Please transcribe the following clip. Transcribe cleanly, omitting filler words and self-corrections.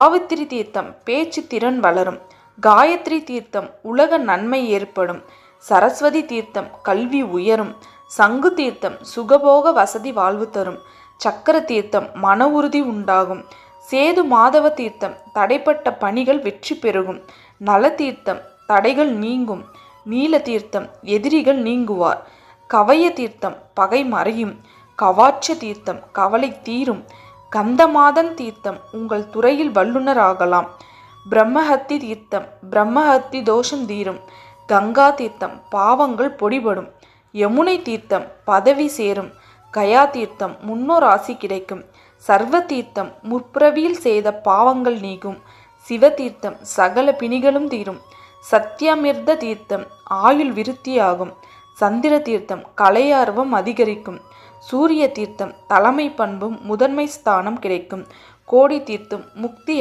சாவித்திரி தீர்த்தம் பேச்சு திறன் வளரும். காயத்ரி தீர்த்தம் உலக நன்மை ஏற்படும். சரஸ்வதி தீர்த்தம் கல்வி உயரும். சங்கு தீர்த்தம் சுகபோக வசதி வாழ்வு தரும். சக்கர தீர்த்தம் மன உறுதி உண்டாகும். சேது மாதவ தீர்த்தம் தடைப்பட்ட பணிகள் வெற்றி பெருகும். நல தீர்த்தம் தடைகள் நீங்கும். நீல தீர்த்தம் எதிரிகள் நீங்குவார். கவய தீர்த்தம் பகை மறையும். கவாட்ச தீர்த்தம் கவலை தீரும். கந்தமாதன் தீர்த்தம் உங்கள் துறையில் வல்லுனர் ஆகலாம். பிரம்மஹத்தி தீர்த்தம் பிரம்மஹத்தி தோஷம் தீரும். கங்கா தீர்த்தம் பாவங்கள் பொடிபடும். யமுனை தீர்த்தம் பதவி சேரும். கயா தீர்த்தம் முன்னோர் ஆசி கிடைக்கும். சர்வ தீர்த்தம் முற்பிறவியில் செய்த பாவங்கள் நீங்கும். சிவ தீர்த்தம் சகல பிணிகளும் தீரும். சத்தியமிர்த தீர்த்தம் ஆயுள் விருத்தியாகும். சந்திர தீர்த்தம் கலையார்வம் அதிகரிக்கும். சூரிய தீர்த்தம் தலைமை பண்பும் முதன்மை ஸ்தானம் கிடைக்கும். கோடி தீர்த்தம் முக்தி